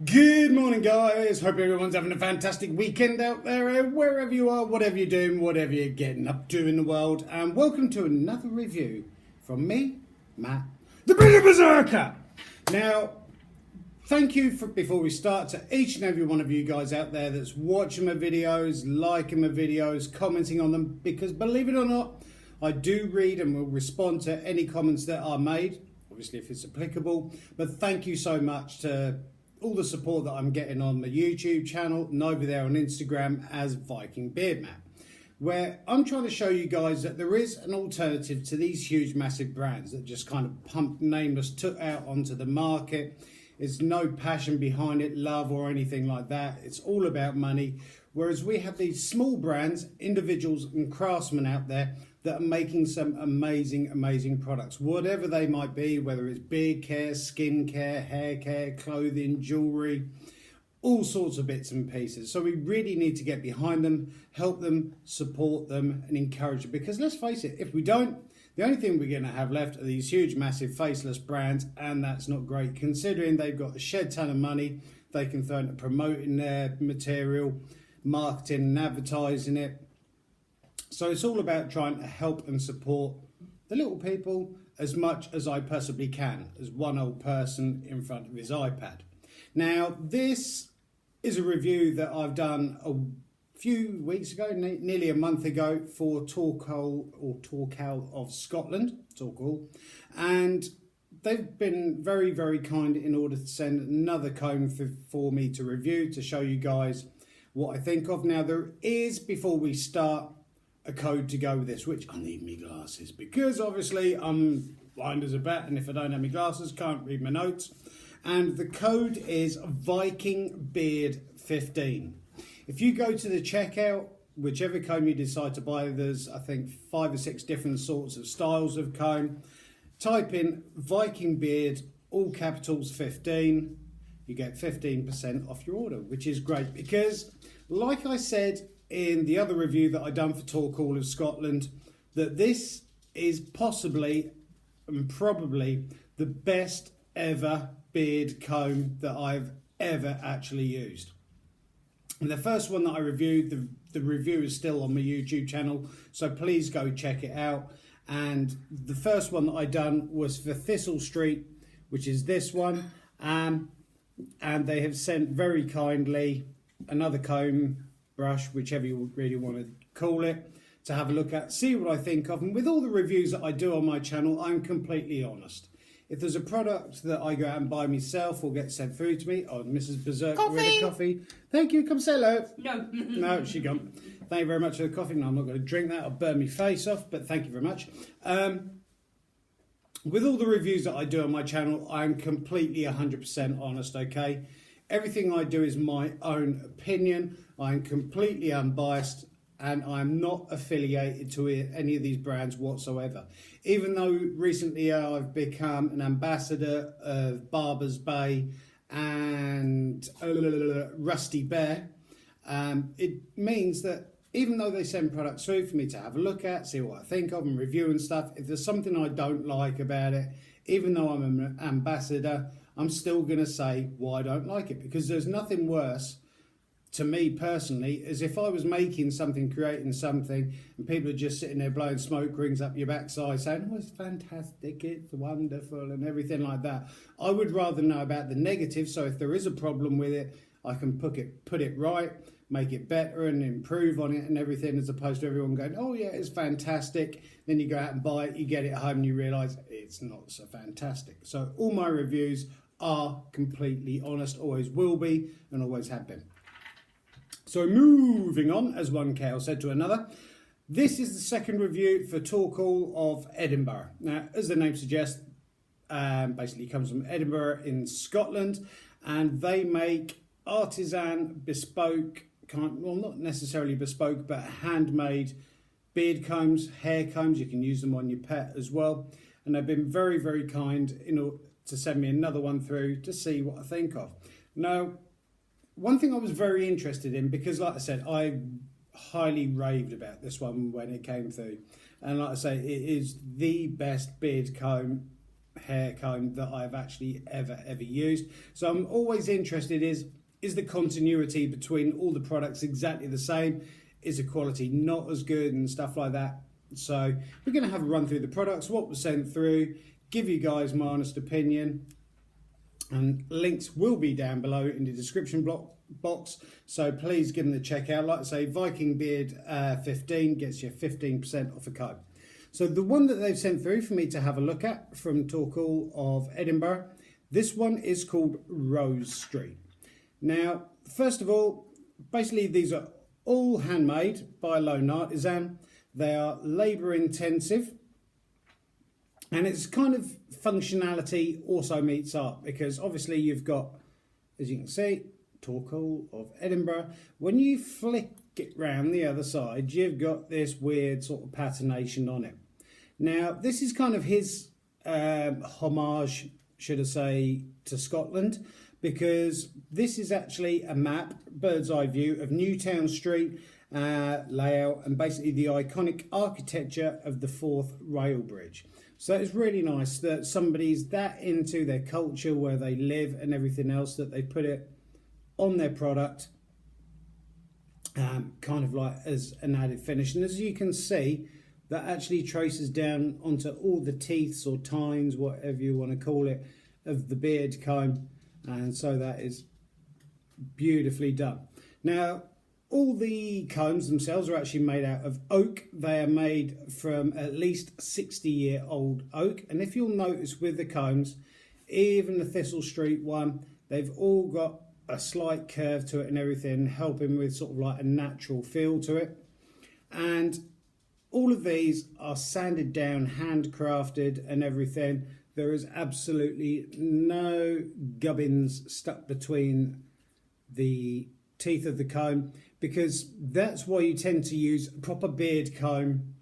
Good morning, guys. Hope everyone's having a fantastic weekend out there, wherever you are, whatever you're doing, whatever you're getting up to in the world. And welcome to another review from me, Matt, the Bigger Berserker. Now, thank you before we start to each and every one of you guys out there that's watching my videos, liking my videos, commenting on them, because believe it or not, I do read and will respond to any comments that are made, obviously if it's applicable. But thank you so much to all the support that I'm getting on my YouTube channel and over there on Instagram as Viking Beard Man, where I'm trying to show you guys that there is an alternative to these huge massive brands that just kind of pump nameless took out onto the market. There's no passion behind it, love or anything like that. It's all about money. Whereas we have these small brands, individuals and craftsmen out there that are making some amazing products, whatever they might be, whether it's beard care, skin care, hair care, clothing, jewelry, all sorts of bits and pieces. So we really need to get behind them, help them, support them and encourage them. Because let's face it, if we don't, the only thing we're going to have left are these huge, massive, faceless brands, and that's not great, considering they've got a shed ton of money they can throw into promoting their material, marketing and advertising it. So it's all about trying to help and support the little people as much as I possibly can, as one old person in front of his iPad. Now, this is a review that I've done a few weeks ago, nearly a month ago, for Torcall of Scotland, Torcall, and they've been very kind in order to send another comb for me to review, to show you guys what I think of. Now, there is, before we start, a code to go with this, which I need me glasses, because obviously I'm blind as a bat, and if I don't have my glasses, can't read my notes. And the code is Viking Beard 15. If you go to the checkout, whichever comb you decide to buy, there's I think 5 or 6 different sorts of styles of comb. Type in Viking Beard, all capitals 15. You get 15% off your order, which is great, because like I said in the other review that I done for Torcall of Scotland, that this is possibly and probably the best ever beard comb that I've ever actually used. And the first one that I reviewed, the review is still on my YouTube channel, so please go check it out. And the first one that I done was for Thistle Street, which is this one, and they have sent very kindly another comb, brush, whichever you really want to call it, to have a look at, see what I think of. And with all the reviews that I do on my channel, I'm completely honest. If there's a product that I go out and buy myself or get sent through to me, oh, Mrs. Berserker with a coffee. Thank you, come say hello. No. No, she gone. Thank you very much for the coffee. No, I'm not going to drink that, I'll burn my face off, but thank you very much. With all the reviews that I do on my channel, I'm completely 100% honest, okay? Everything I do is my own opinion. I'm completely unbiased, and I'm not affiliated to any of these brands whatsoever. Even though recently I've become an ambassador of Barber's Bay and Rusty Bear, it means that even though they send products through for me to have a look at, see what I think of and review and stuff, if there's something I don't like about it, even though I'm an ambassador, I'm still going to say why I don't like it, because there's nothing worse to me personally as if I was making something, creating something, and people are just sitting there blowing smoke rings up your backside saying, oh, it's fantastic, it's wonderful and everything like that. I would rather know about the negative, so if there is a problem with it, I can put it right, make it better and improve on it and everything, as opposed to everyone going, oh yeah, it's fantastic. Then you go out and buy it, you get it home and you realise it's not so fantastic. So all my reviews are completely honest, always will be and always have been. So moving on, as one cow said to another, this is the second review for Torcall of Edinburgh. Now, as the name suggests, basically comes from Edinburgh in Scotland, and they make artisan, bespoke, well, not necessarily bespoke, but handmade beard combs, hair combs. You can use them on your pet as well. And they've been very kind to send me another one through to see what I think of. Now, one thing I was very interested in, because like I said, I highly raved about this one when it came through. And like I say, it is the best beard comb hair comb that I've actually ever used. So I'm always interested is the continuity between all the products exactly the same? Is the quality not as good and stuff like that? So we're going to have a run through the products, what was sent through, give you guys my honest opinion, and links will be down below in the description box, so please give them a check out. Like I say, Viking Beard 15 gets you 15% off a comb. So the one that they've sent through for me to have a look at from Torcall of Edinburgh, this one is called Rose Street. Now, first of all, basically these are all handmade by a lone artisan. They are labour intensive, and it's kind of functionality also meets art, because obviously you've got, as you can see, Torcall of Edinburgh. When you flick it round the other side, you've got this weird sort of patination on it. Now, this is kind of his homage, should I say, to Scotland, because this is actually a map, bird's eye view of Newtown Street layout, and basically the iconic architecture of the Forth Rail Bridge. So it's really nice that somebody's that into their culture, where they live and everything else, that they put it on their product, kind of like as an added finish. And as you can see, that actually traces down onto all the teeths or tines, whatever you want to call it, of the beard comb. And so that is beautifully done. Now, all the combs themselves are actually made out of oak. They are made from at least 60-year-old oak. And if you'll notice with the combs, even the Thistle Street one, they've all got a slight curve to it and everything, helping with sort of like a natural feel to it. And all of these are sanded down, handcrafted and everything. There is absolutely no gubbins stuck between the teeth of the comb, because that's why you tend to use a proper beard comb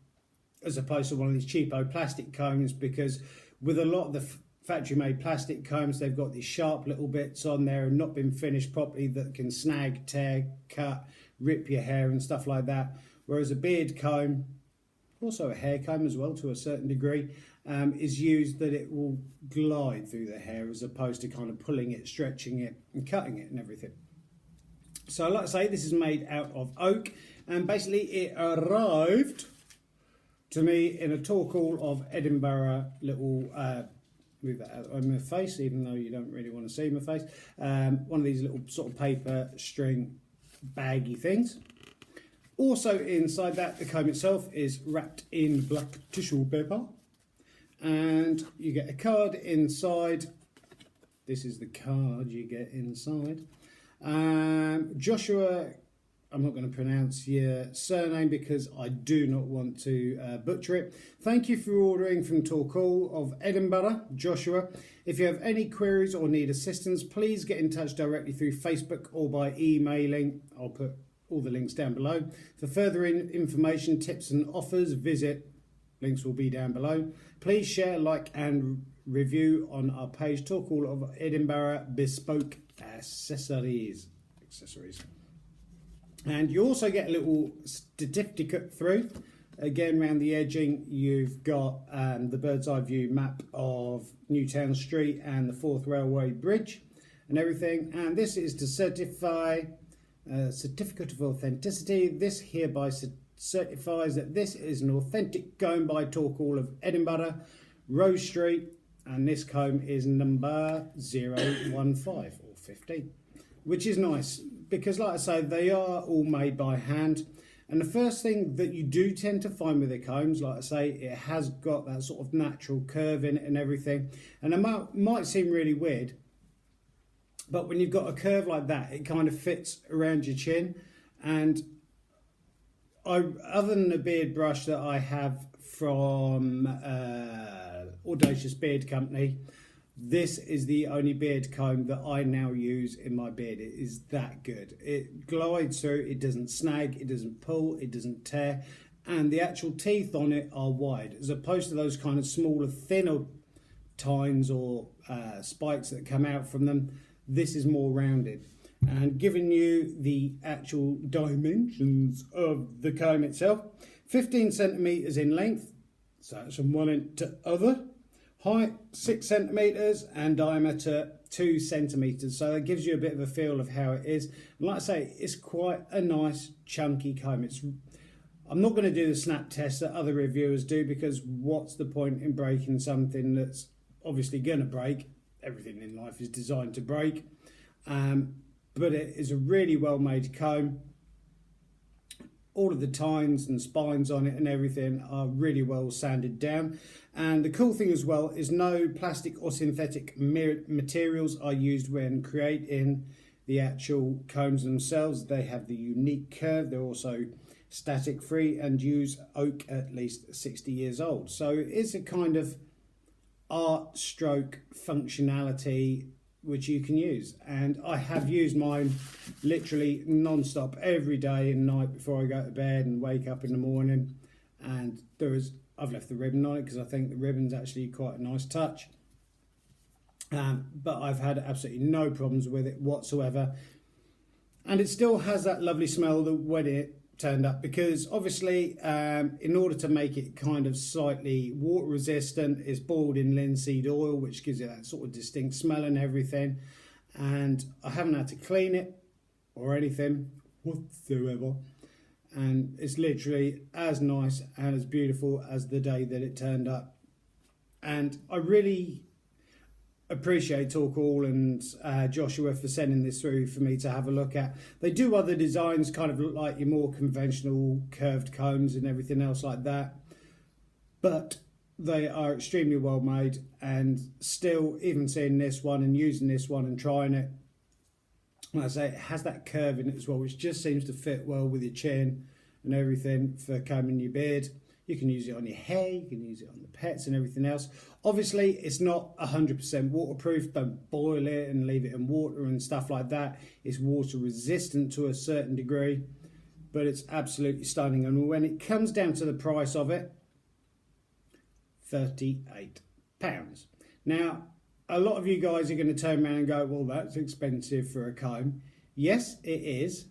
as opposed to one of these cheapo plastic combs, because with a lot of the factory made plastic combs, they've got these sharp little bits on there and not been finished properly that can snag, tear, cut, rip your hair and stuff like that. Whereas a beard comb, also a hair comb as well to a certain degree, is used that it will glide through the hair as opposed to kind of pulling it, stretching it and cutting it and everything. So like I say, this is made out of oak, and basically it arrived to me in a Torcall of Edinburgh little, move that out of my face even though you don't really want to see my face, one of these little sort of paper string baggy things. Also inside that, the comb itself is wrapped in black tissue paper, and you get a card inside. This is the card you get inside. Joshua, I'm not going to pronounce your surname because I do not want to butcher it. Thank you for ordering from Torcall of Edinburgh, Joshua. If you have any queries or need assistance, please get in touch directly through Facebook or by emailing. I'll put all the links down below. For further information, tips and offers, visit. Links will be down below. Please share, like and review on our page, Torcall of Edinburgh Bespoke Accessories. And you also get a little certificate through. Again, around the edging, you've got the bird's eye view map of Newtown Street and the Forth Railway Bridge and everything. And this is to certify certificate of authenticity. This hereby certifies that this is an authentic comb by Torcall of Edinburgh, Rose Street, and this comb is number 015 or 15, which is nice because, like I say, they are all made by hand. And the first thing that you do tend to find with the combs, like I say, it has got that sort of natural curve in it and everything. And it might seem really weird, but when you've got a curve like that, it kind of fits around your chin. And other than the beard brush that I have from Audacious Beard Company, this is the only beard comb that I now use in my beard. It is that good. It glides through, it doesn't snag, it doesn't pull, it doesn't tear, and the actual teeth on it are wide, as opposed to those kind of smaller, thinner tines or spikes that come out from them. This is more rounded. And giving you the actual dimensions of the comb itself, 15 centimetres in length, so that's from one end to other. Height 6 centimetres and diameter 2 centimetres, so that gives you a bit of a feel of how it is. And like I say, it's quite a nice chunky comb. I'm not going to do the snap test that other reviewers do, because what's the point in breaking something that's obviously going to break? Everything in life is designed to break, but it is a really well made comb. All of the tines and spines on it and everything are really well sanded down. And the cool thing as well is no plastic or synthetic materials are used when creating the actual combs themselves. They have the unique curve. They're also static free and use oak at least 60 years old. So it's a kind of art stroke functionality which you can use, and I have used mine literally non-stop every day and night before I go to bed and wake up in the morning. And I've left the ribbon on it because I think the ribbon's actually quite a nice touch, but I've had absolutely no problems with it whatsoever, and it still has that lovely smell that when it turned up, because obviously in order to make it kind of slightly water resistant, it's boiled in linseed oil, which gives it that sort of distinct smell and everything. And I haven't had to clean it or anything whatsoever, and it's literally as nice and as beautiful as the day that it turned up. And I really appreciate Torcall and Joshua for sending this through for me to have a look at. They do other designs, kind of look like your more conventional curved combs and everything else like that, but they are extremely well made. And still, even seeing this one and using this one and trying it, like I say, it has that curve in it as well, which just seems to fit well with your chin and everything for combing your beard. You can use it on your hair, you can use it on the pets and everything else. Obviously, it's not 100% waterproof. Don't boil it and leave it in water and stuff like that. It's water resistant to a certain degree, but it's absolutely stunning. And when it comes down to the price of it, £38. Now, a lot of you guys are going to turn around and go, well, that's expensive for a comb. Yes, it is,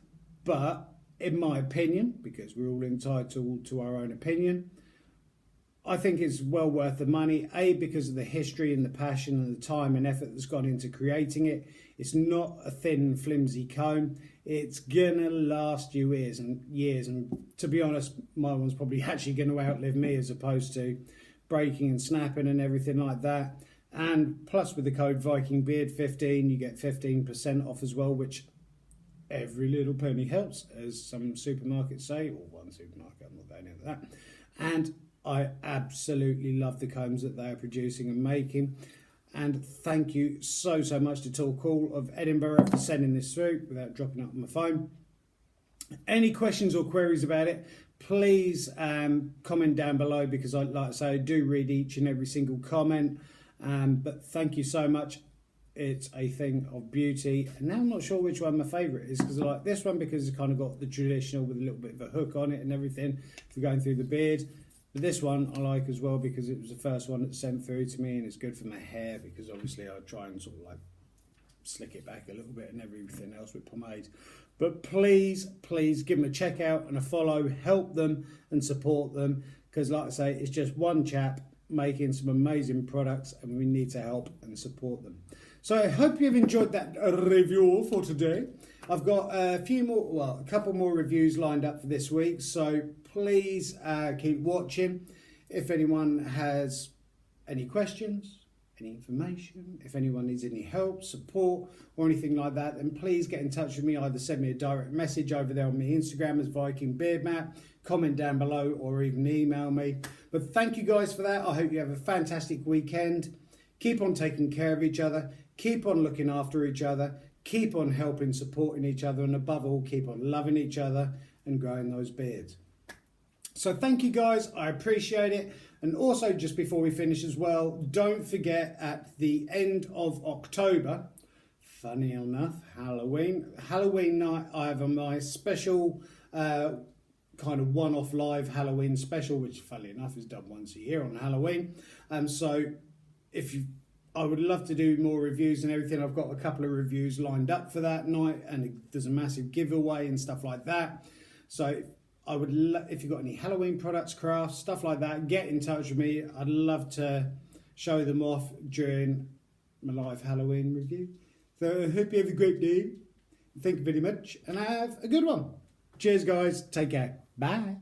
but in my opinion, because we're all entitled to our own opinion, I think it's well worth the money. A, because of the history and the passion and the time and effort that's gone into creating it. It's not a thin, flimsy comb. It's gonna last you years and years. And to be honest, my one's probably actually going to outlive me, as opposed to breaking and snapping and everything like that. And plus, with the code VikingBeard15, you get 15% off as well, which every little penny helps, as some supermarkets say, or one supermarket, I'm not going into that. And I absolutely love the combs that they are producing and making. And thank you so much to Torcall of Edinburgh for sending this through without dropping it on my phone. Any questions or queries about it, please comment down below, because like I say, I do read each and every single comment. But thank you so much. It's a thing of beauty. And now I'm not sure which one my favourite is, because I like this one because it's kind of got the traditional with a little bit of a hook on it and everything for going through the beard. But this one I like as well because it was the first one that sent through to me, and it's good for my hair because obviously I try and sort of like slick it back a little bit and everything else with pomade. But please give them a check out and a follow. Help them and support them, because like I say, it's just one chap making some amazing products and we need to help and support them. So I hope you've enjoyed that review for today. I've got a couple more reviews lined up for this week, so please keep watching. If anyone has any questions, any information, if anyone needs any help, support or anything like that, then please get in touch with me. Either send me a direct message over there on my Instagram as VikingBeardMat, comment down below, or even email me. But thank you guys for that. I hope you have a fantastic weekend. Keep on taking care of each other. Keep on looking after each other. Keep on helping, supporting each other, and above all, keep on loving each other and growing those beards. So thank you guys, I appreciate it. And also, just before we finish as well, don't forget at the end of October, funny enough, Halloween night, I have my special kind of one-off live Halloween special, which funny enough is done once a year on Halloween. So I would love to do more reviews and everything. I've got a couple of reviews lined up for that night, and there's a massive giveaway and stuff like that. So I would if you've got any Halloween products, crafts, stuff like that, get in touch with me. I'd love to show them off during my live Halloween review. So I hope you have a great day. Thank you very much and have a good one. Cheers guys. Take care. Bye.